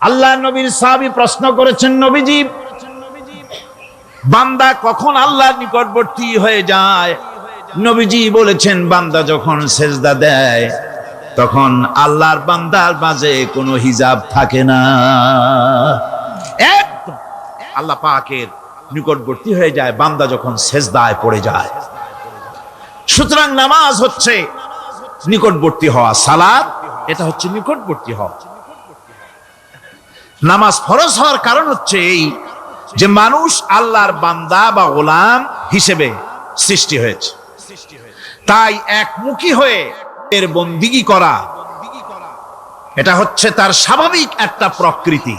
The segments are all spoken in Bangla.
আল্লাহ নবীর সাহাবী প্রশ্ন করেছেন, নবীজি, বান্দা কখন আল্লাহর নিকটবর্তী হয়ে যায়? নবীজি বলেছেন, বান্দা যখন সেজদা দেয় তখন আল্লাহর বান্দার মাঝে কোনো হিজাব থাকে না, একদম আল্লাহ পাকের নিকটবর্তী হয়ে যায় বান্দা যখন সেজদায় পড়ে যায়। সুতরাং নামাজ হচ্ছে নিকটবর্তী হওয়া, সালাত এটা হচ্ছে নিকটবর্তী হওয়া। নামাজ ফরজ হওয়ার কারণ হচ্ছে এই যে মানুষ আল্লাহর বান্দা বা গোলাম হিসেবে সৃষ্টি হয়েছে, তাই একমুখী হয়ে এর বন্দিগি করা এটা হচ্ছে তার স্বাভাবিক একটা প্রকৃতি।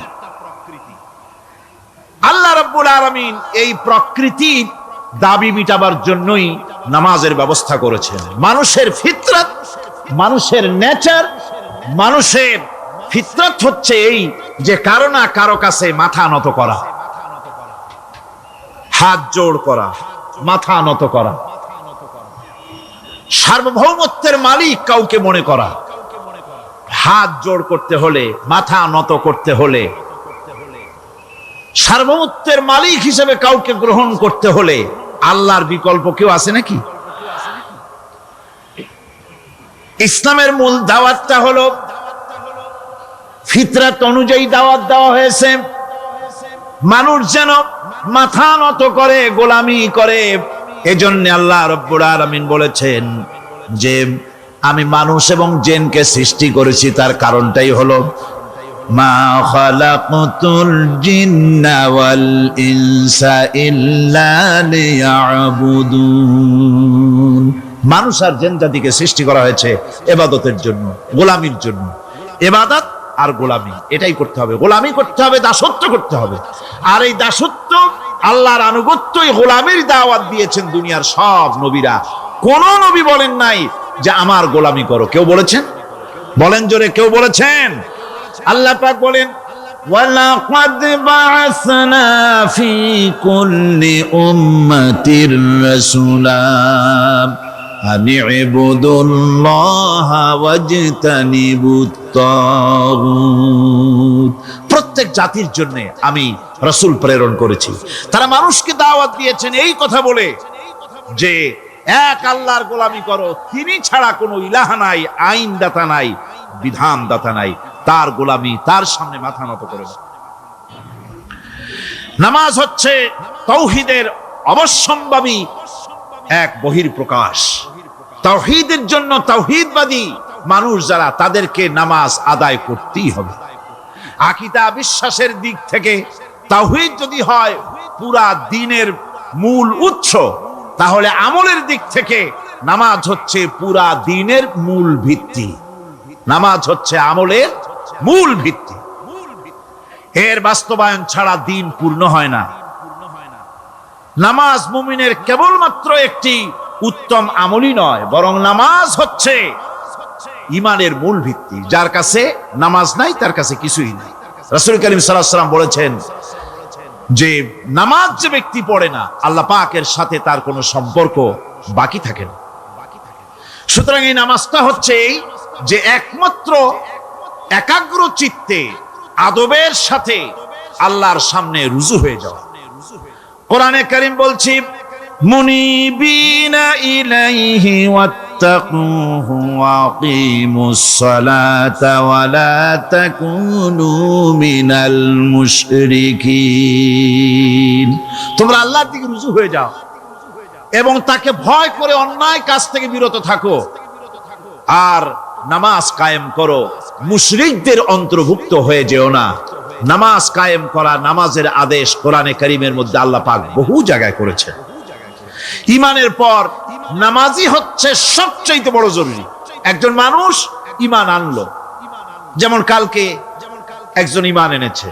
আল্লাহ রাব্বুল আলামিন এই প্রকৃতির দাবি মিটাবার জন্যই নামাজের ব্যবস্থা করেছেন। মানুষের ফিতরত, মানুষের নেচার, মানুষের ফিতরত হচ্ছে এই যে কারো না কারো কাছে মাথা নত করা, হাত জোড় করা, মাথা নত করা, সার্বভৌমত্বের মালিক কাউকে মনে করা, হাত জোড় করতে হলে, মাথা নত করতে হলে, সার্বভৌমত্বের মালিক হিসেবে কাউকে গ্রহণ করতে হলে আল্লাহর বিকল্প কেউ আছে নাকি? ইসলামের মূল দাওয়াতটা হলো ফিতরাত অনুযায়ী দাওয়াত দেওয়া হয়েছে, মানুষ যেন মাথা নত করে, গোলামি করে। এজন্য আল্লাহ রাব্বুল আলামিন বলেছেন যে আমি মানুষ এবং জিনকে সৃষ্টি করেছি, তার কারণটাই হলো মা খালাকতুল জিন্না ওয়াল ইনসা ইল্লা লিয়াবুদুন। মানুষ আর জিন জাতিকে সৃষ্টি করা হয়েছে ইবাদতের জন্য, গোলামির জন্য। ইবাদত আর গোলামি এটাই করতে হবে, গোলামি করতে হবে, দাসত্ব করতে হবে। আর এই দাসত্ব, আল্লাহর আনুগত্যই গোলামির দাওয়াত দিয়েছেন দুনিয়ার সব নবীরা। কোন নবী বলেন নাই যে আমার গোলামি করো। কেউ বলেছেন? বলেন জোরে, কেউ বলেছেন? আল্লাহ পাক বলেন, ওয়ালাকাদ বা'আসনা ফি কুল্লি উম্মাতির রাসূলা আন ইবুদুল্লাহা ওয়াজতানিবুত তাগুত। প্রত্যেক জাতির জন্য আমি রাসূল প্রেরণ করেছি, তারা মানুষকে দাওয়াত দিয়েছেন এই কথা বলে যে এক আল্লাহর গোলামি করো, তিনি ছাড়া কোনো ইলাহ নাই, আইন দাতা নাই, বিধান দাতা নাই, তার গোলামি, তার সামনে মাথা নত করে না। নামাজ হচ্ছে তাওহীদের অবশ্যম্ভাবী এক বহির্প্রকাশ। তাওহীদের জন্য তাওহীদবাদী মানুষ যারা, তাদেরকে নামাজ আদায় করতেই হবে। আকীদা বিশ্বাসের দিক থেকে তাওহীদ যদি হয় পুরা দ্বীনের মূল উৎস, তাহলে আমলের দিক থেকে নামাজ হচ্ছে পুরা দ্বীনের মূল ভিত্তি। নামাজ হচ্ছে আমলের মূল ভিত্তি, এর বাস্তবায়ন ছাড়া দ্বীন পূর্ণ হয় না। নামাজ মুমিনের কেবলমাত্র একটি উত্তম আমলই নয়, বরং নামাজ হচ্ছে ঈমানের মূল ভিত্তি। যার কাছে নামাজ নাই তার কাছে কিছুই নাই। রাসূল করিম সাল্লাল্লাহু আলাইহি ওয়াসাল্লাম বলেছেন যে নামাজ যে ব্যক্তি পড়ে না, আল্লাহ পাকের সাথে তার কোনো সম্পর্ক বাকি থাকে না। সুতরাং এই নামাজটা হচ্ছে এই যে একমাত্র একাগ্র চিত্তে আদবের সাথে আল্লাহর সামনে রুজু হয়ে যাওয়া। কোরআনে কারীম বলছি, মুনিবিনা ইলাইহি ওয়াত্তাকুহু ওয়াকিমুস সালাতা ওয়া লা তাকুনু মিনাল মুশরিকিন। তোমরা আল্লাহর দিকে রুজু হয়ে যাও এবং তাকে ভয় করে অন্যায় কাজ থেকে বিরত থাকো, আর নামাজ কায়েম করো, মুশরিকদের অন্তর্ভুক্ত হয়ে যেও না। নামাজ কায়েম করা, নামাজের আদেশ কোরআনে কারীমের মধ্যে আল্লাহ পাক বহু জায়গায় করেছেন। ঈমানের পর নামাজই হচ্ছে সবচেয়ে বড় জরুরি। একজন মানুষ ঈমান আনলো, যেমন কালকে একজন ঈমান এনেছে,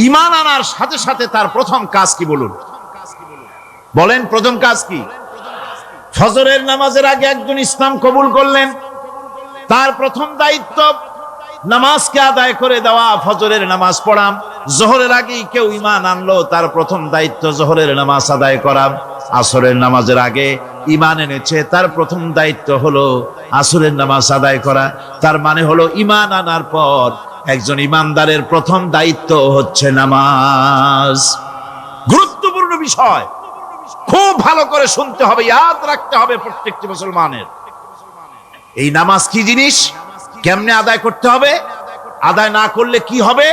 ঈমান আনার সাথে সাথে তার প্রথম কাজ কি বলুন? বলেন, প্রথম কাজ কি? ফজরের নামাজের আগে একজন ইসলাম কবুল করলেন, তার প্রথম দায়িত্ব নামাজকে আদায় করে দেওয়া, ফজরের নামাজ পড়া। জোহরের আগেই কেউ ঈমান আনলো, তার প্রথম দায়িত্ব জোহরের নামাজ আদায় করা। আসরের নামাজের আগে ঈমান এনেছে, তার প্রথম দায়িত্ব হলো আসরের নামাজ আদায় করা। তার মানে হলো ঈমান আনার পর একজন ইমানদারের প্রথম দায়িত্ব হচ্ছে নামাজ। গুরুত্বপূর্ণ বিষয়, খুব ভালো করে শুনতে হবে, ইয়াদ রাখতে হবে প্রত্যেকটি মুসলমানের। এই নামাজ কি জিনিস, কেমনে আদায় করতে হবে, আদায় না করলে কি হবে,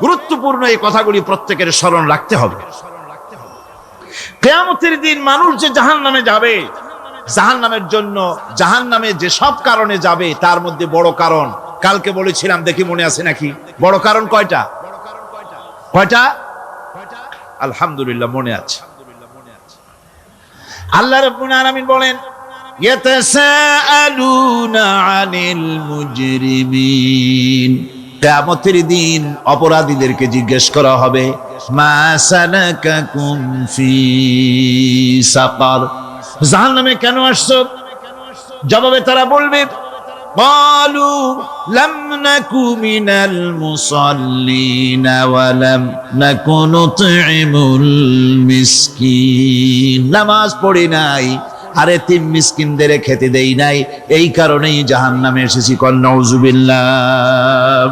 গুরুত্বপূর্ণ এই কথাগুলি প্রত্যেকের স্মরণ রাখতে হবে। কিয়ামতের দিন মানুষ যে জাহান্নামে যাবে, জাহান্নামের জন্য, জাহান্নামে যে সব কারণে যাবে তার মধ্যে বড় কারণ কালকে বলেছিলাম, দেখি মনে আছে নাকি, বড় কারণ কয়টা? কয়টা? আলহামদুলিল্লাহ মনে আছে। আল্লাহ রাব্বুল আলামিন বলেন, ইয়াতাসাআলুনা আনিল মুজরিমিন, কিয়ামতের দিন অপরাধীদেরকে জিজ্ঞেস করা হবে, মা সালাকাকুম ফি সাকার, জাহান্নামে কেন আসছো? জবাবে তারা বলবে, ক্বালু লাম নাকু মিনাল মুসাল্লিনা ওয়া লাম নাকু নুতঈমুল মিসকিন, নামাজ পড়ি নাই আর এতিম মিসকিনদের খেতে দেই নাই, এই কারণেই জাহান্নামে এসেছি। কল নাউযুবিল্লাহ।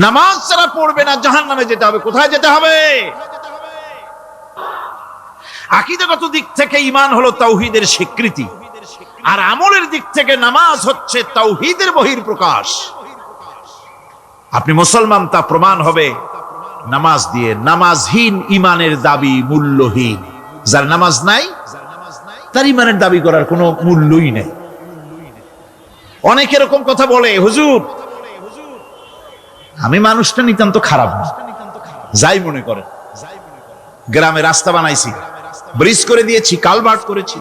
নামাজ যারা পড়বে না জাহান্নামে যেতে হবে। কোথায় যেতে হবে? আকীদাগত দিক থেকে ঈমান হলো তাওহীদের স্বীকৃতি, আর আমলের দিক থেকে নামাজ হচ্ছে তাওহীদের বহিঃপ্রকাশ। আপনি মুসলমান তা প্রমাণ হবে নামাজ দিয়ে। নামাজহীন ঈমানের দাবি মূল্যহীন। যার নামাজ নাই তার ঈমানের দাবি করার কোনো মূল্যই নেই। অনেক এরকম কথা বলে, হুজুর আমি মানুষটা নিতান্ত খারাপ না, যাই মনে করেন, গ্রামে রাস্তা বানাইছি, ব্রিজ করে দিয়েছি, কালভার্ট করেছি,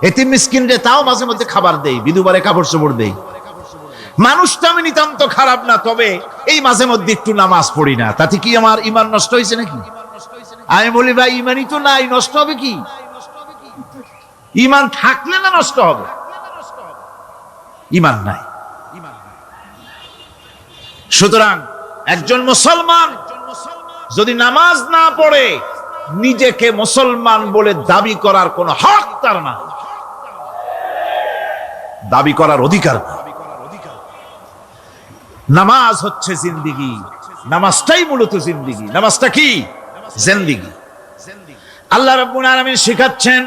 এতিম মিসকিনরে তাও মাঝে মধ্যে খাবার দেই, বিধবারে কাপড় চোপড় দেই, মানুষটা আমি নিতান্ত খারাপ না, তবে এই মাঝে মধ্যে একটু নামাজ পড়ি না, তাতে কি আমার ঈমান নষ্ট হয়েছে নাকি? আমি বলি, ভাই ঈমানই তো নাই, নষ্ট হবে কি? ঈমান থাকলে না নষ্ট হবে? ঈমান নাই। সুতরাং একজন মুসলমান যদি নামাজ না পড়ে, নিজেকে মুসলমান বলে দাবি করার কোন হক তার না, দাবি করার অধিকার না। নামাজ হচ্ছে জিন্দেগি, নামাজটাই মূলত জিন্দেগি। নামাজটা কি? জিন্দেগি। আল্লাহ রাব্বুল আলামিন শিখাচ্ছেন,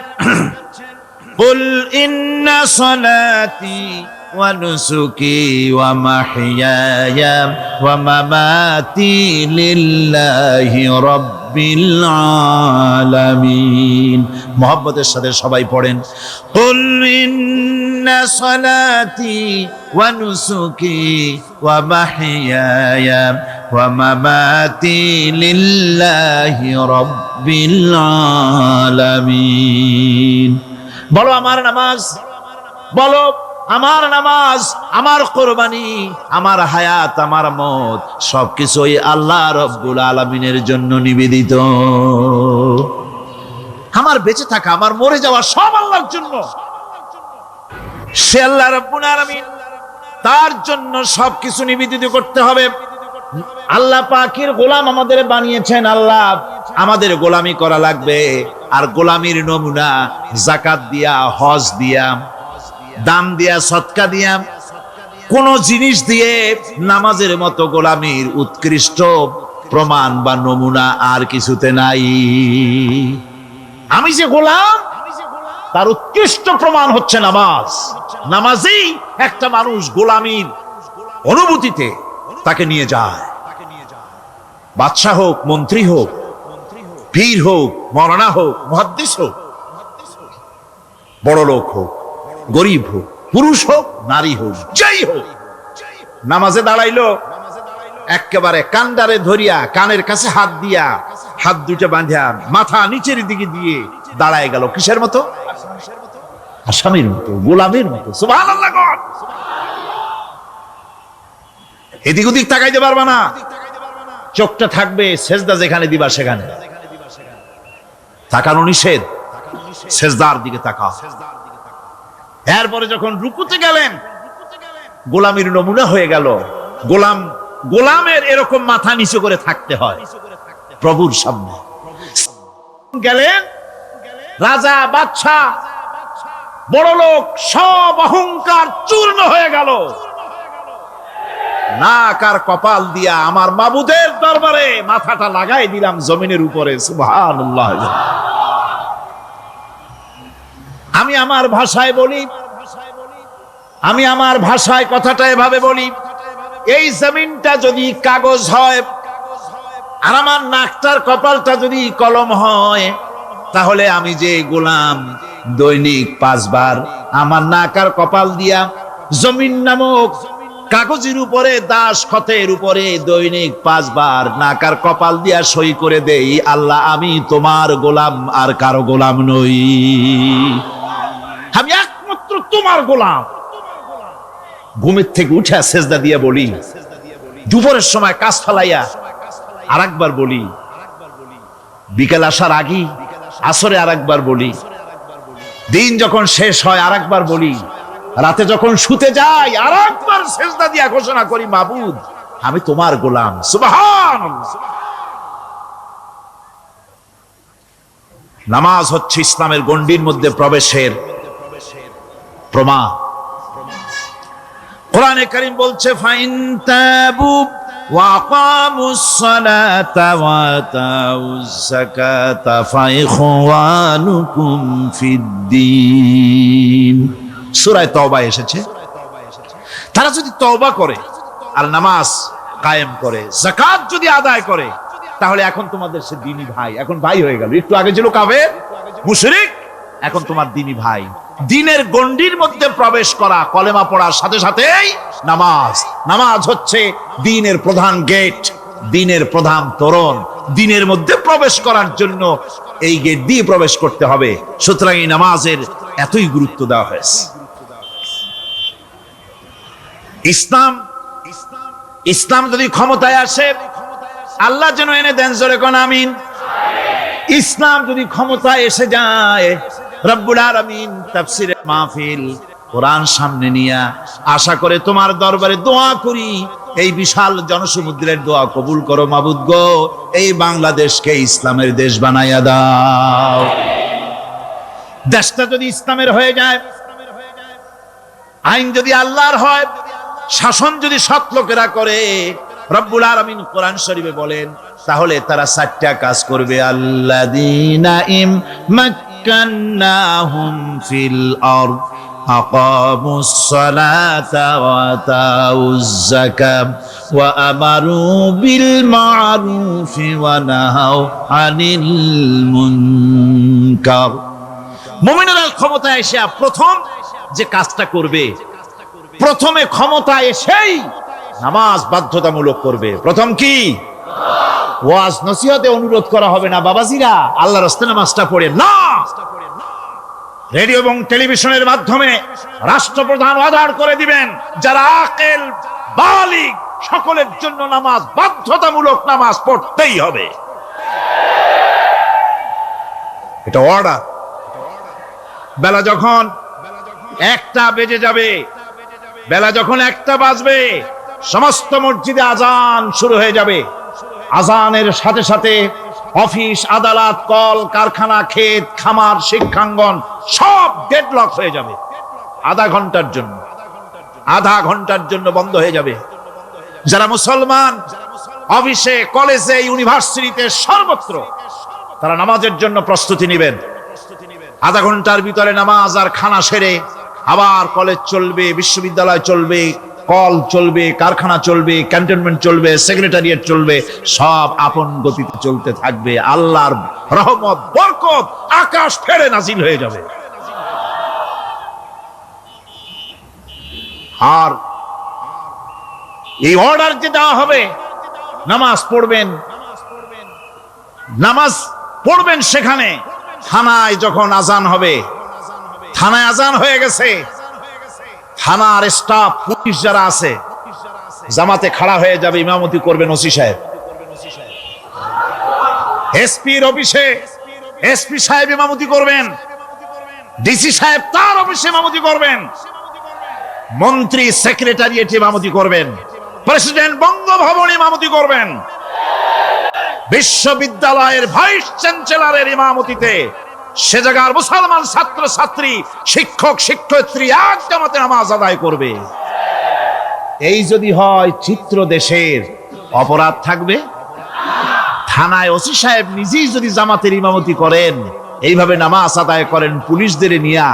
কুল ইন্না সালাতি ওয়া নুসুকি ওয়া মাহইয়ায়া ওয়া মামাতি লিল্লাহি রাব্বিল আলামিন। মুহাব্বতের সাথে সবাই পড়েন, কুল ইন্না সালাতি ওয়া নুসুকি ওয়া মাহইয়ায়া ওয়া মামাতি লিল্লাহি রাব্বিল আলামিন। বলো আমার নামাজ, বলো আমার নামাজ, আমার কোরবানি, আমার হায়াত, আমার মত সবকিছুই আল্লাহ রব্বুল আলামিনের জন্য নিবেদিত। আমার বেঁচে থাকা, আমার মরে যাওয়া সব আল্লাহর জন্য। সে আল্লাহ রব্বুল আলামিন, তার জন্য সবকিছু নিবেদিত করতে হবে। আল্লাহ পাকের গোলাম আমাদের বানিয়েছেন, আল্লাহ আমাদের গোলামি করা লাগবে। আর গোলামির নমুনা যাকাত দিয়া, হজ দিয়া, দাম দিয়া, সদকা দিয়া, কোন জিনিস দিয়ে নামাজের মতো গোলামির উৎকৃষ্ট প্রমাণ বা নমুনা আর কিছুতে নাই। আমি যে গোলাম তার উৎকৃষ্ট প্রমাণ হচ্ছে নামাজ। নামাজেই একটা মানুষ গোলামির অনুভূতিতে তাকে নিয়ে যায়। বাদশাহ হোক, মন্ত্রী হোক, পীর হোক, মওলানা হোক, মুহাদ্দিস হোক, বড় লোক হোক, গরিব হোক, পুরুষ হোক, নারী হোক, যাই হোক, নামাজে দাঁড়াইলো, একেবারে কান্ডারে ধরিয়া, কানের কাছে হাত দিয়া, হাত দুইটা বাঁধিয়া, মাথা নিচের দিকে দিয়ে দাঁড়ায় গেল। কিসের মতো? আসামির মতো, গোলামের মতো। সুবহানাল্লাহ। এদিক ওদিক তাকাইতে পারবা না, চোখটা থাকবে সেজদা যেখানে দিবা সেখানে। তাকানো নিষেধ, সেজদার দিকে তাকাও। এরপরে যখন রুকুতে গেলেন, গোলামির নমুনা হয়ে গেল। গোলামের এরকম মাথা নিচু করে থাকতে হয় প্রভুর সামনে। গেলেন রাজা, বাদশা, বড় লোক, সব অহংকার চূর্ণ হয়ে গেল। নাক আর কপাল দিয়া আমার মাবুদের দরবারে মাথাটা লাগাই দিলাম জমিনের উপরে। সুবহানাল্লাহ। আমি আমার ভাষায় বলি, আমি আমার ভাষায় কথাটা এভাবে বলি, এই জমিনটা যদি কাগজ হয় আর আমার নাকটার কপালটা যদি কলম হয়, তাহলে আমি যে গোলাম দৈনিক 5 বার আমার নাক আর কপাল দিয়া জমিন নামক কাগজের উপরে, দাস খতের উপরে দৈনিক 5 বার নাক আর কপাল দিয়া সই করে দেই, আল্লাহ আমি তোমার গোলাম আর কারো গোলাম নই, আমি একমাত্র তোমার গোলাম। ঘুমের থেকে উঠে সেজদা দিয়ে বলি, দুপুরের সময় কাজ ফালাইয়া আরেকবার বলি, বিকেল আসার আগে আসরে আরেকবার বলি, দিন যখন শেষ হয় আরেকবার বলি, রাতে যখন শুতে যাই আরেকবার সেজদা দিয়া ঘোষণা করি, মাবুদ আমি তোমার গোলাম। সুবহানাল্লাহ। নামাজ হচ্ছে ইসলামের গণ্ডির মধ্যে প্রবেশের প্রমাণ। কোরআনে কারীম বলছে, ফাইন তাবু ওয়া আকামুস সালাতা ওয়া আতাউজ যাকাতা ফাইখওয়ানুকুম ফিদ্দীন। সূরা তওবা এসেছে, তারা যদি তওবা করে আর নামাজ কায়েম করে, যাকাত যদি আদায় করে, তাহলে এখন তোমাদের সে দ্বীনি ভাই, এখন ভাই হয়ে গেল। একটু আগে ছিল কাফের মুশরিক, এখন তোমার দ্বীনি ভাই। দ্বীনের গণ্ডির মধ্যে প্রবেশ করা, কলেমা পড়ার সাথে সাথেই নামাজ। নামাজ হচ্ছে দ্বীনের প্রধান গেট, দ্বীনের প্রধান তোরণ। দ্বীনের মধ্যে প্রবেশ করার জন্য এই গেট দিয়ে প্রবেশ করতে হবে। সুতরাং এই নামাজের এতই গুরুত্ব দেওয়া হয়েছে। ইসলাম যদি ক্ষমতায় আসে, আল্লাহ যেন এনে দেন, জোরে কোন আমিন। ইসলাম যদি ক্ষমতায় এসে যায়, রব্বুল আলামিন তাফসীরে মাহফিল কোরআন সামনে নিয়া আশা করে তোমার দরবারে দোয়া করি, এই বিশাল জনসমুদ্রের দোয়া কবুল করো মাবুদ গো, এই বাংলাদেশকে ইসলামের দেশ বানাইয়া দাও। দেশটা যদি ইসলামের হয়ে যায়, আইন যদি আল্লাহর হয়, শাসন যদি সৎ লোকেরা করে, রব্বুল আলামিন কোরআন শরীফে বলেন, তাহলে তারা 4টা কাজ করবে। আল্লাযীনা মাক্কান্নাহুম ফিল আরদ আকামুস সালাতা ওয়া আতাউজ যাকাত ওয়া আমারু বিল মা'রুফি ওয়া নাহাউ আনিল মুনকার। মুমিনেরা ক্ষমতা এসে প্রথম যে কাজটা করবে, প্রথমে ক্ষমতা এসেই নামাজ বাধ্যতামূলক করবে। প্রথম কি? ওয়াজ নসিহতে অনুরোধ করা হবে না, বাবাজিরা আল্লাহর রাস্তায় নামাজটা পড়েন না। রেডিও এবং টেলিভিশনের মাধ্যমে রাষ্ট্রপ্রধান অর্ডার করে দিবেন, যারা আকেল বালিগ সকলের জন্য নামাজ বাধ্যতামূলক, নামাজ পড়তেই হবে, এটা অর্ডার। বেলা যখন 1টা বেজে যাবে, বেলা যখন 1টা বাজবে, সমস্ত মসজিদে আজান শুরু হয়ে যাবে। আজানের সাথে সাথে অফিস, আদালত, কল কারখানা, ক্ষেত খামার, শিক্ষাঙ্গন সব ডেডলক হয়ে যাবে। আধা ঘন্টার জন্য বন্ধ হয়ে যাবে। যারা মুসলমান অফিসে, কলেজে, ইউনিভার্সিটিতে, সর্বত্র তারা নামাজের জন্য প্রস্তুতি নেবেন। আধা ঘন্টার ভিতরে নামাজ আর খানা সেরে আবার কলেজ চলবে, বিশ্ববিদ্যালয় চলবে, কল চলবে, কারখানা চলবে, ক্যান্টনমেন্ট চলবে, সেক্রেটারিয়েট চলবে, সব আপন গতিতে চলতে থাকবে। আল্লাহর রহমত, বরকত আকাশ ফেরে নাজিল হয়ে যাবে। আর এই অর্ডার যে দেওয়া হবে, নামাজ পড়বেন, নামাজ পড়বেন সেখানে। থানায় যখন আজান হবে, থানায় আজান হয়ে গেছে, থানার স্টাফ, পুলিশ যারা আছে, জামাতে খাড়া হয়ে যাবে, ইমামতি করবেন ওসি সাহেব। এসপির অফিসে এসপি সাহেব ইমামতি করবেন, ডিসি সাহেব তার অফিসে ইমামতি করবেন, মন্ত্রী সেক্রেটারিয়েট ইমামতি করবেন, প্রেসিডেন্ট বঙ্গভবন ইমামতি করবেন, বিশ্ববিদ্যালয়ের ভাইস চ্যান্সেলরের ইমামতিতে সে জায়গার মুসলমান ছাত্র ছাত্রী, শিক্ষক শিক্ষয়িত্রী এক জামাতে নামাজ আদায় করবে। এই যদি হয় চিত্র দেশের, অপরাধ থাকবে? থানায় ওসি সাহেব নিজেই যদি জামাতের ইমামতি করেন, এইভাবে নামাজ আদায় করেন পুলিশদের নিয়ে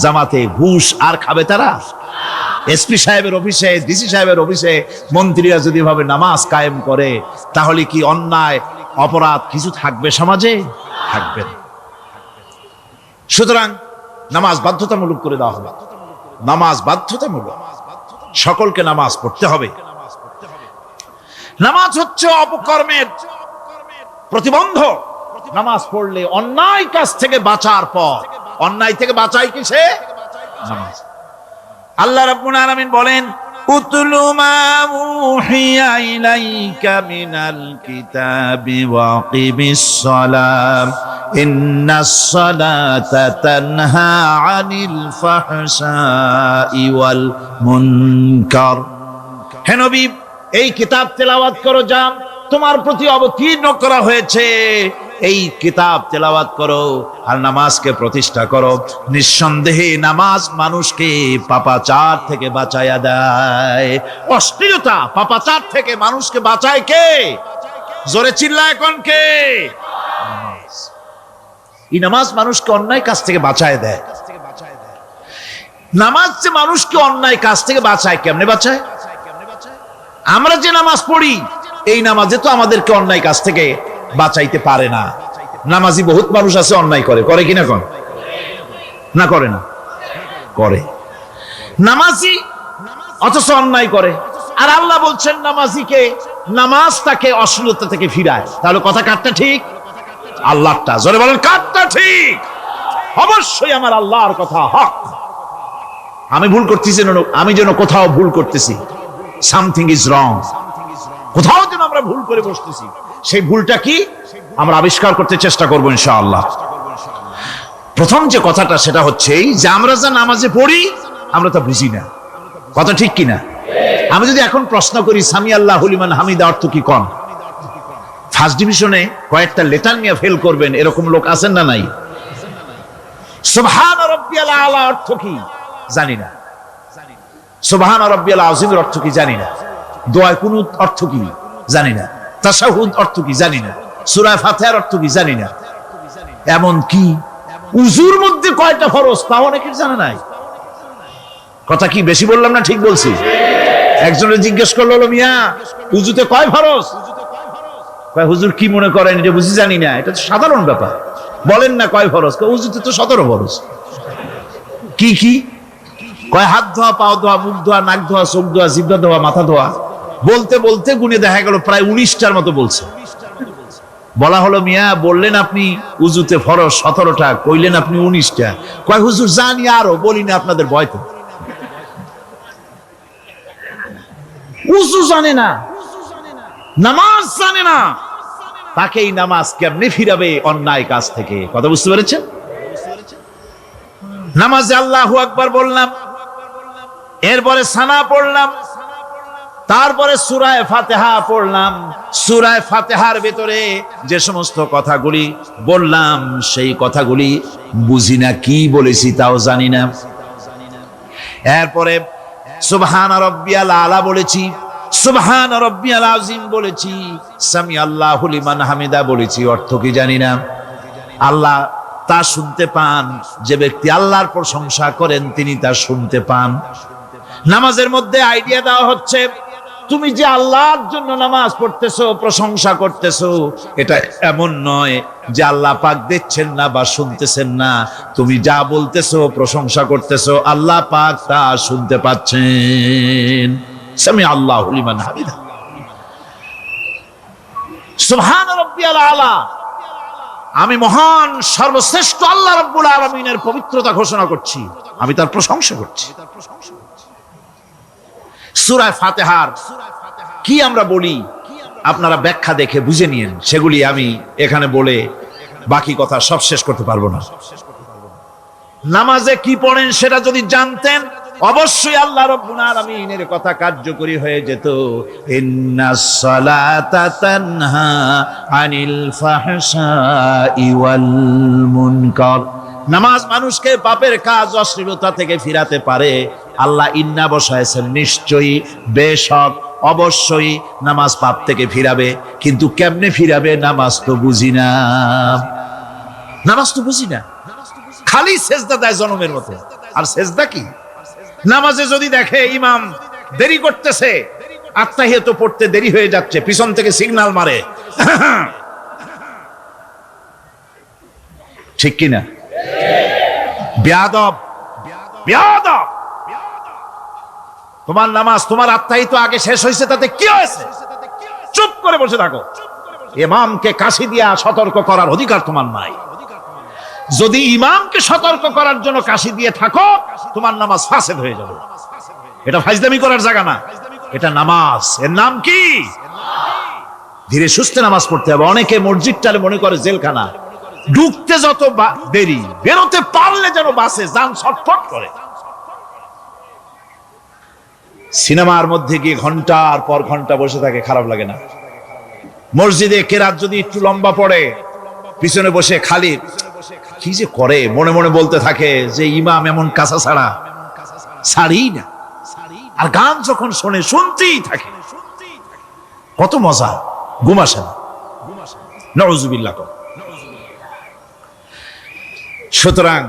জামাতে, ঘুষ আর খাবে তারা? এসপি সাহেবের অফিসে, ডিসি সাহেবের অফিসে মন্ত্রীরা যদি ভাবে নামাজ কায়েম করে, তাহলে কি অন্যায় অপরাধ কিছু থাকবে সমাজে? থাকবে না। সুতরাং নামাজ বাধ্যতামূলক করে দেওয়া হবে। নামাজ বাধ্যতামূলক, সকলকে নামাজ পড়তে হবে। নামাজ হচ্ছে অপকর্মের প্রতিবন্ধক। নামাজ পড়লে অন্যায় কাজ থেকে বাঁচার পর, অন্যায় থেকে বাঁচাই কিসে? নামাজ। আল্লাহ রাব্বুল আলামিন বলেন, উতলু মা উহিয়া ইলাইকা মিনাল কিতাবি ওয়া আকিমিস সালাম ইন্নাস সালাতা তানহা আনিল ফাহশাই ওয়াল মুনকার। হে নবী, এই কিতাব তেলাওয়াত করো, যা তোমার প্রতি অবতীর্ণ করা হয়েছে, এই কিতাব তেলাওয়াত করো আর নামাজকে প্রতিষ্ঠা করো। নিঃসন্দেহে নামাজ মানুষকে পাপাচার থেকে বাঁচায়া দেয়। অশ্লীলতা, পাপাচার থেকে মানুষকে বাঁচায় কে? জোরে চিল্লায় কোন কে? নামাজ। এই নামাজ মানুষকে অন্যায় কাজ থেকে বাঁচায় দেয়। নামাজ যে মানুষকে অন্যায় কাজ থেকে বাঁচায়, কেমনে বাঁচায়? আমরা যে নামাজ পড়ি, এই নামাজে তো আমাদেরকে অন্যায় কাজ থেকে বাঁচাইতে পারে না। নামাজি বহুত মানুষ আছে অন্যায় করে, করে কিনা? কোন না করে না? করে। নামাজি অথচ অন্যায় করে। আর আল্লাহ বলছেন নামাজিকে, নামাজ তাকে অশ্লীলতা থেকে ফিরায়। তাহলে কথা কারটা ঠিক? আল্লাহরটা। জোরে বলেন, কারটা ঠিক? অবশ্যই আমার আল্লাহর কথা হক। আমি ভুল করতেছি, আমি যেন কোথাও ভুল করতেছি, সামথিং ইজ রং, কোথাও যেন আমরা ভুল করে বসতেছি, সেই ভুলটা কি আমরা আবিষ্কার করতে চেষ্টা করবো ইনশাআল্লাহ। প্রথম যে কথাটা সেটা হচ্ছে এই যে আমরা যা নামাজে পড়ি আমরা তা বুঝি না। কথা ঠিক কিনা? আমি যদি এখন প্রশ্ন করি সামি আল্লাহু লিমান হামিদা অর্থ কি কোন, ফার্স্ট ডিভিশনে কয়েকটা লেটার নিয়ে ফেল করবেন এরকম লোক আছেন না নাই? সুবহান রাব্বিয়াল আলা অর্থ কি জানি না, সুবহান রাব্বিয়াল আযীমের অর্থ কি জানি না, দোয়া কুনুত অর্থ কি জানি না, তাশাহুদ অর্থ কি জানি না, সূরা ফাতিহার অর্থ কি জানি না। এমন কি উযুর মধ্যে কয়টা ফরজ তাও অনেকের জানা নাই। কথা কি বেশি বললাম না ঠিক বলছি? একজনের জিজ্ঞেস করলো, মিয়া উযুতে কয় ফরজ? কয় হুজুর কি মনে করেন এটা বুঝি জানি না, এটা তো সাধারণ ব্যাপার, বলেন না কয় ফরজ? কয় উযুতে তো 17 ফরজ। কি কি? কয় হাত ধোয়া, পাও ধোয়া, মুখ ধোয়া, নাক ধোয়া, চোখ ধোয়া, জিহ্বা ধোয়া, মাথা ধোয়া। বলতে বলতে গুনে দেখা গেল প্রায় 19টার মতো বলছে। বলা হলো, মিয়া বললেন আপনি উযুতে ফরজ 17টা, কইলেন আপনি 19টা। কয় হুজুর জানি আরো, বলি না আপনাদের ভয়তে। উযু জানে না, নামাজ জানে না, তাকে এই নামাজ কেমনে ফিরাবে অন্যায় কাজ থেকে? কথা বুঝতে পেরেছেন? নামাজে আল্লাহু আকবার বললাম, এরপরে সানা পড়লাম, তারপরে সূরা ফাতিহা পড়লাম। সূরা ফাতিহার ভিতরে যে সমস্ত কথাগুলি বললাম সেই কথাগুলি বুঝি না, কি বলেছি তাও জানি না। এরপরে সুবহান রাব্বিয়াল আলা বলেছি, সুবহান রাব্বিয়াল আযীম বলেছি, সামি আল্লাহু লিমান হামিদা বলেছি, অর্থ কি জানি না। আল্লাহ তা শুনতে পান, যে ব্যক্তি আল্লাহর প্রশংসা করেন তিনি তা শুনতে পান। নামাজের মধ্যে আইডিয়া দেওয়া হচ্ছে, তুমি যে আল্লাহর জন্য নামাজ পড়তেছো, প্রশংসা করতেছো, এটা এমন নয় যে আল্লাহ পাক দেখছেন না বা শুনতেছেন না। তুমি যা বলতেছো, প্রশংসা করতেছো, আল্লাহ পাক তা শুনতে পাচ্ছেন। সামি আল্লাহু লিমান হামিদা। সুবহান রাব্বিয়াল আলা, আমি মহান সর্বশ্রেষ্ঠ আল্লাহ রাব্বুল আলামিনের পবিত্রতা ঘোষণা করছি, আমি তার প্রশংসা করছি। সূরা ফাতিহার কি আমরা বলি আপনারা ব্যাখ্যা দেখে বুঝে নিয়েন, সেগুলি আমি এখানে বলে বাকি কথা সব শেষ করতে পারবো না। নামাজে কি পড়েন সেটা যদি জানতেন, অবশ্যই আল্লাহ রাব্বুল আলামিনের কথা কার্যকরী হয়ে যেত। ইন্নাস সালাতা তানহা আনিল ফাহশাই ওয়াল মুনকার। নামাজ মানুষকে পাপের কাজ, অশ্লীলতা থেকে ফিরাতে পারে। আল্লাহ ইন্না বসায়ছেন, নিশ্চয়ই, বেশক, অবশ্যই নামাজ পাপ থেকে ফিরাবে। কিন্তু কেমনে ফিরাবে নামাজ তো বুঝি না, নামাজ তো বুঝি না। খালি সেজদা দেয় জনমের মতো। আর সেজদা কি? নামাজে যদি দেখে ইমাম দেরি করতেছে, আত্তাহিয়াত পড়তে দেরি হয়ে যাচ্ছে, পিছন থেকে সিগন্যাল মারে, ঠিক কিনা? বেয়াদব, বেয়াদব। তোমার নামাজ, তোমার আত্তাহিয়াত আগে শেষ হয়েছে, তাতে কি হয়েছে? চুপ করে বসে থাকো। ইমামকে কাশি দিয়া সতর্ক করার অধিকার তোমার নাই। যদি ইমামকে সতর্ক করার জন্য কাশি দিয়ে থাকো, তোমার নামাজ ফাসেদ হয়ে যাবে। এটা ফাজলামি করার জায়গা না, এটা নামাজ। এর নাম কি? ধীরে সুস্থে নামাজ পড়তে হবে। অনেকে মসজিদটারে মনে করে জেলখানা, ঢুকতে যত দেরি, বেরোতে পারলে যেন বাসে যান ছটফট করে। সিনেমার মধ্যে গিয়ে ঘন্টার পর ঘন্টা বসে থাকে, খারাপ লাগে না? মসজিদে কেরাত যদি একটু লম্বা পড়ে, পিছনে বসে খালি কি যে করে, মনে মনে বলতে থাকে যে ইমাম এমন কাঁচা ছাড়া ছাড়ি না। আর গান যখন শোনে, শুনতেই থাকে, কত মজা, ঘুম আসে না। নাউযুবিল্লাহ। সুতরাং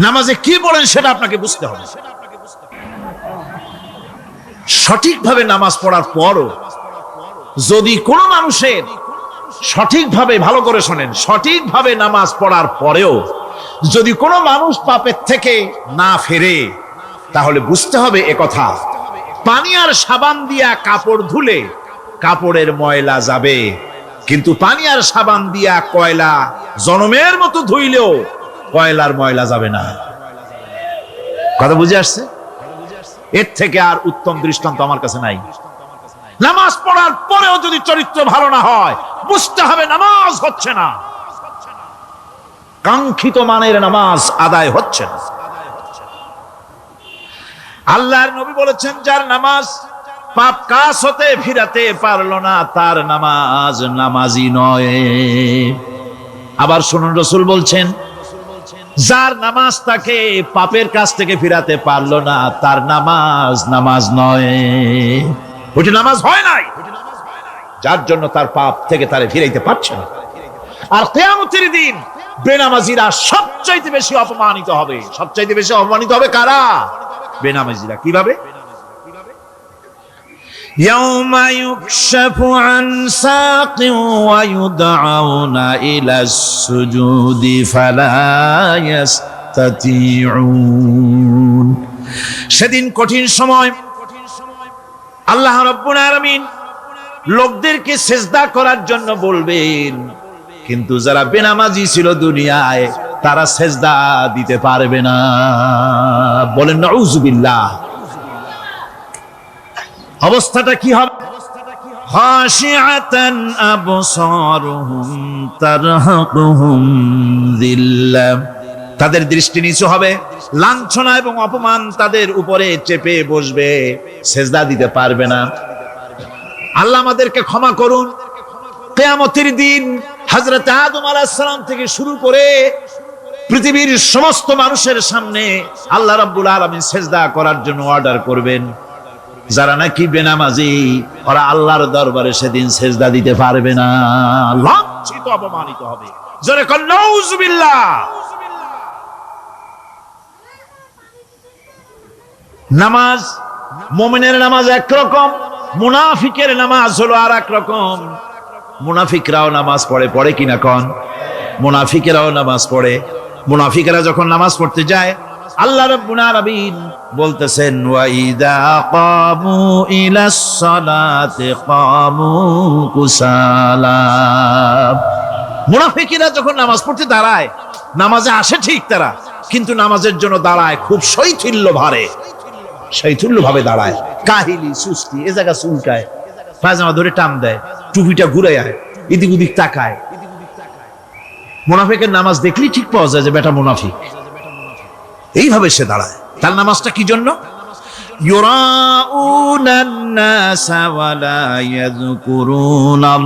নামাজে কি বলেন সেটা আপনাকে বুঝতে হবে। সঠিকভাবে নামাজ পড়ার পরও যদি কোনো মানুষের সঠিকভাবে, ভালো করে শোনেন, সঠিকভাবে নামাজ পড়ার পরেও যদি কোনো মানুষ পাপের থেকে না ফেরে, তাহলে বুঝতে হবে একথা, পানি আর সাবান দিয়া কাপড় ধুলে কাপড়ের ময়লা যাবে, কিন্তু পানি আর সাবান দিয়া কয়লা জনমের মতো ধুইলেও কয়লার ময়লা যাবে না। কথা বুঝে আসছে? এর থেকে আর উত্তম দৃষ্টান্ত আমার কাছে নাই। নামাজ পড়ার পরেও যদি চরিত্র ভালো না হয়, বুঝতে হবে নামাজ হচ্ছে না, কাঙ্ক্ষিত মানের নামাজ আদায় হচ্ছে না। আল্লাহর নবী বলেছেন, যার নামাজ পাপ কাজ হতে ফিরাতে পারলো না, তার নামাজ নামাজি নয়। আবার শুনুন, রাসূল বলছেন, যার নামাজ তাকে পাপের কাছ থেকে ফিরাতে পারলো না, তার নামাজ নামাজ নয়, ওইটা নামাজ হয় নাই, যার জন্য তার পাপ থেকে তারে ফিরাইতে পারছে না। আর কিয়ামতের দিন বেনামাজিরা সবচাইতে বেশি অপমানিত হবে। সবচাইতে বেশি অপমানিত হবে কারা? বেনামাজিরা। কিভাবে? ইয়াউমা ইউকশাফু আন সাকিন ওয়া ইউদআউনা ইলাস সুজুদি ফালা ইস্তাতিউন। সেদিন কঠিন সময়, আল্লাহ রাব্বুল আলামিন লোকদেরকে সিজদা করার জন্য বলবেন, কিন্তু যারা বেনামাজি ছিল দুনিয়ায়, তারা সিজদা দিতে পারবে না। বলেন নাউযুবিল্লাহ। অবস্থাটা কি হবে? খাশিআতান আবসারুহুম তারহাকুহুম যিল্লাহ। তাদের দৃষ্টি নিচু হবে, লাঞ্ছনা এবং অপমান তাদের উপরে চেপে বসবে, সিজদা দিতে পারবে না। আল্লাহ আমাদেরকে ক্ষমা করুন। কিয়ামতের দিন হযরত আদম আলাইহিস সালাম থেকে শুরু করে পৃথিবীর সমস্ত মানুষের সামনে আল্লাহ রাব্বুল আলামিন সিজদা করার জন্য অর্ডার করবেন। যারা নাকি বেনামাজি, ওরা আল্লাহর দরবারে সেদিন সিজদা দিতে পারবে না, লাঞ্ছিত, অপমানিত হবে। জোরে বলেন নাউযুবিল্লাহ। নামাজ, মুমিনের নামাজ একরকম, মুনাফিকের নামাজ হলো আর এক রকম। মুনাফিকরাও নামাজ পড়ে, পড়ে কিনা কোন? মুনাফিকেরাও নামাজ পড়ে। মুনাফিকেরা যখন নামাজ পড়তে যায়, আল্লাহ রাব্বুল আলামিন বলতেছেন, ওয়া ইযা কামু ইলাস সালাতি কামু কুসালা। মুনাফিকেরা যখন নামাজ পড়তে দাঁড়ায়, নামাজে আসে ঠিক তারা, কিন্তু নামাজের জন্য দাঁড়ায় খুব শৈথিল্য ভারে, শৈথিল্য ভাবে দাঁড়ায়, কাহিলি, সুস্তি, এ জায়গা চুলকায়, পায়জামা ধরে টান দেয়, টুপিটা ঘুরে আয়, এদিক ওদিক তাকায়। মুনাফিকের নামাজ দেখলেই ঠিক পাওয়া যায় যে বেটা মুনাফিক। এইভাবে সে দাঁড়ায়। তার নামাজটা কি জন্য? ইউরাউনান নাসা ওয়া লা ইয়াযকুরুনাল্লাহা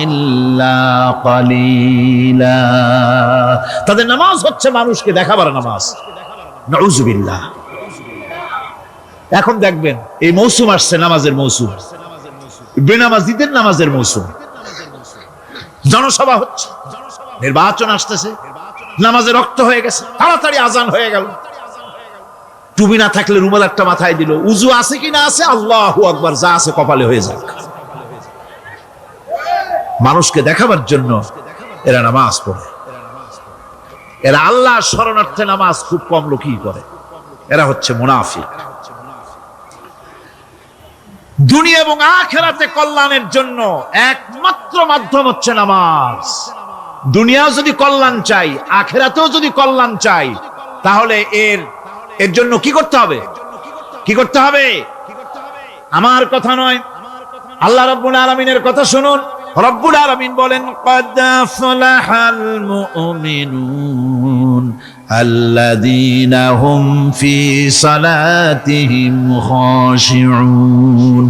ইল্লা কালিলা। তাদের নামাজ হচ্ছে মানুষকে দেখাবার নামাজ। নাউযুবিল্লাহ। এখন দেখবেন এই মৌসুম আসছে, নামাজের মৌসুম, বেনামাজিদের নামাজের মৌসুম। জনসভা হচ্ছে, নির্বাচন আসতেছে, নামাজে রক্ত হয়ে গেছে, তাড়াতাড়ি আজান হয়ে গেল। টুপি না থাকলে রুমাল একটা মাথায় দিল, উজু আছে কি না আছে, আল্লাহু আকবার, যা আছে কপালে হয়ে যাক। মানুষকে দেখাবার জন্য এরা নামাজ পড়ে। এরা আল্লাহর শরণার্থে নামাজ খুব কম লোকই করে। এরা হচ্ছে মুনাফিক। দুনিয়া এবং আখিরাতে কল্যাণের জন্য একমাত্র মাধ্যম হচ্ছে নামাজ। দুনিয়াও যদি কল্যাণ চাই, আখিরাতেও যদি কল্যাণ চাই, তাহলে এর জন্য কি করতে হবে? কি করতে হবে? আমার কথা নয়, আল্লাহ রাব্বুল আলামিনের কথা শুনুন। রব্বুল আলামিন বলেন, ক্বাদ আফলাহাল মুমিনুন আল্লাযীনা হুম ফি সালাতিহিম খাশিউন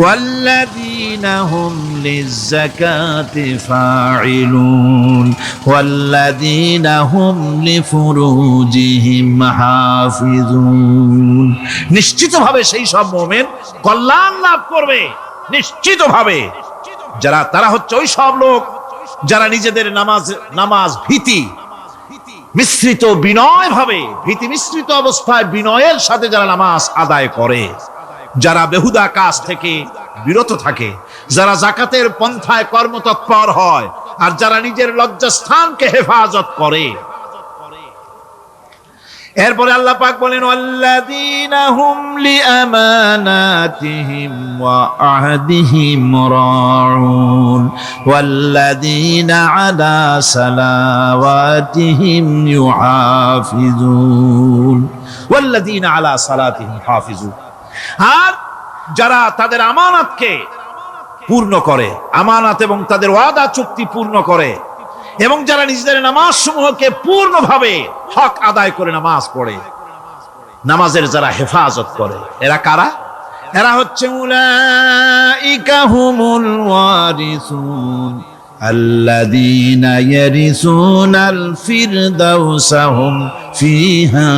ওয়াল্লাযীনা হুম লিয-যাকাতি ফাঈলুন ওয়াল্লাযীনা হুম লিফুরুজিহিম হাফিজুন। নিশ্চিতভাবে সেই সব মুমিন কল্যাণ লাভ করবে, নিশ্চিতভাবে। তারা হচ্ছে ওই সব লোক যারা নিজেদের নামাজ ভীতি মিশ্রিত, বিনয় ভাবে, ভীতি মিশ্রিত অবস্থায় বিনয়ের সাথে যারা নামাজ আদায় করে, যারা বেহুদা কাজ থেকে বিরত থাকে, যারা যাকাতের পন্থায় কর্মতৎপর হয়, আর যারা নিজের লজ্জাস্থানকে হেফাজত করে। এরপরে আল্লাহ পাক বলেন, ওয়াল্লাযীনা হুম লিআমানাতিহিম ওয়া আহদিহিম রাউন ওয়াল্লাযীনা আলা সালাওয়াতিহিম ইউহাফিজুন ওয়াল্লাযীনা আলা সালাতিহিম হাফিজুন। আর যারা তাদের আমানতকে পূর্ণ করে, আমানত এবং তাদের ওয়াদা চুক্তি পূর্ণ করে, এবং যারা নিজেদের নামাজ সমূহকে পূর্ণভাবে হক আদায় করে নামাজ পড়ে, নামাজের যারা হেফাজত করে, এরা কারা? এরা হচ্ছে উলাইকা হুমুল ওয়ারিসুন আল্লাযীনা ইয়ারিসুনাল ফিরদাউসা হুম ফিহা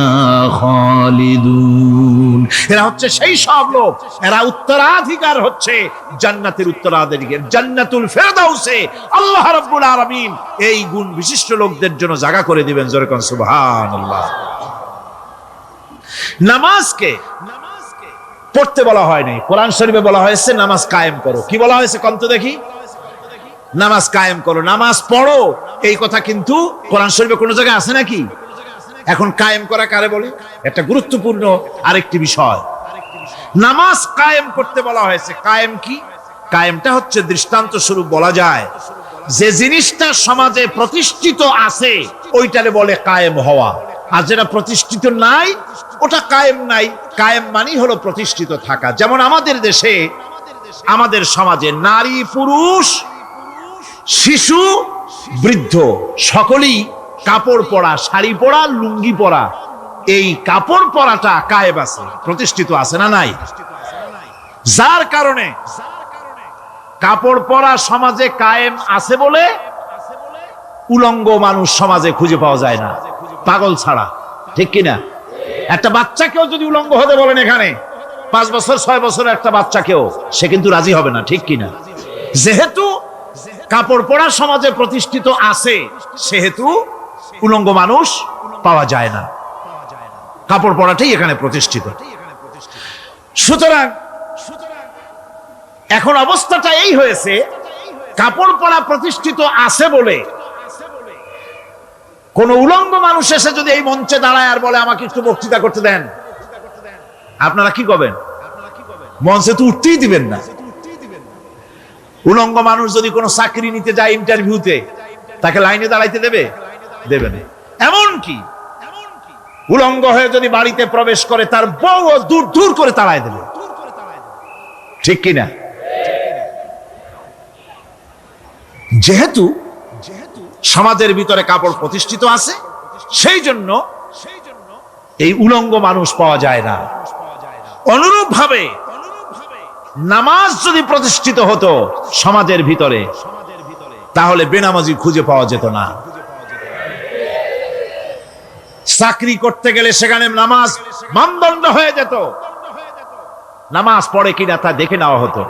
খালিদুন। এরা হচ্ছে সেই সব লোক, এরা উত্তরাধিকার হচ্ছে জান্নাতের উত্তরাধিকার, জান্নাতুল ফিরদাউসে আল্লাহ রাব্বুল আলামিন এই গুণ বিশিষ্ট লোকদের জন্য জায়গা করে দিবেন। জোরে কোন সুবহানাল্লাহ। নামাজকে পড়তে বলা হয়নি, কোরআন শরীফে বলা হয়েছে নামাজ কায়েম করো। কি বলা হয়েছে কন্ত দেখি? নামাজ কায়েম করো, নামাজ পড়ো। এই কথা কিন্তু কোরআন শরীফে কোনো জায়গায় আছে নাকি? এখন কায়েম করা কারে বলে? একটা গুরুত্বপূর্ণ আরেকটি বিষয়। নামাজ কায়েম করতে বলা হয়েছে। কায়েম কি? কায়েমটা হচ্ছে দৃষ্টান্ত স্বরূপ বলা যায় যে জিনিসটা সমাজে প্রতিষ্ঠিত আছে ওইটারে বলে কায়েম হওয়া, আর যেটা প্রতিষ্ঠিত নাই ওটা কায়েম নাই। কায়েম মানে হলো প্রতিষ্ঠিত থাকা। যেমন আমাদের দেশে, আমাদের সমাজে নারী পুরুষ শিশু বৃদ্ধ সকলেই কাপড় পরা, শাড়ি পরা, লুঙ্গি পরা, এই কাপড় পরাটা কায়েম আছে, প্রতিষ্ঠিত আছে না নাই? যার কারণে কাপড় পরা সমাজে কায়েম আছে বলে উলঙ্গ মানুষ সমাজে খুঁজে পাওয়া যায় না, পাগল ছাড়া। ঠিক কিনা? একটা বাচ্চাকেও যদি উলঙ্গ হতে বলেন এখানে, 5 বছর 6 বছরের একটা বাচ্চাকেও, সে কিন্তু রাজি হবে না। ঠিক কিনা? যেহেতু কাপড় পরা সমাজে প্রতিষ্ঠিত আছে সেহেতু উলঙ্গ মানুষ পাওয়া যায় না, কাপড় পরাটাই এখানে প্রতিষ্ঠিত। সুতরাং এখন অবস্থাটা এই হয়েছে, কাপড় পরা প্রতিষ্ঠিত আছে বলে কোন উলঙ্গ মানুষ এসে যদি এই মঞ্চে দাঁড়ায় আর বলে আমাকে একটু বক্তৃতা করতে দেন, আপনারা কি করবেন? মঞ্চে তো উঠতেই দিবেন না। উলঙ্গ মানুষ যদি কোনো চাকরি নিতে যায় ইন্টারভিউতে, তাকে লাইনে দাঁড়াইতে দেবে? দেবে না। এমনকি উলঙ্গ হয়ে যদি বাড়িতে প্রবেশ করে তার বউ দূর দূর করে তাড়ায় দেবে। ঠিক কিনা? যেহেতু সমাজের ভিতরে কাপড় প্রতিষ্ঠিত আছে, সেই জন্য এই উলঙ্গ মানুষ পাওয়া যায় না। অনুরূপ ভাবে নামাজ যদি প্রতিষ্ঠিত হতো সমাজের ভিতরে, তাহলে বেনামাজি খুঁজে পাওয়া যেত না। চাকরি করতে গেলে সেখানে নামাজ মানদণ্ড হয়ে যেত, নামাজ পড়ে কিনা তা দেখে নেওয়া হতো।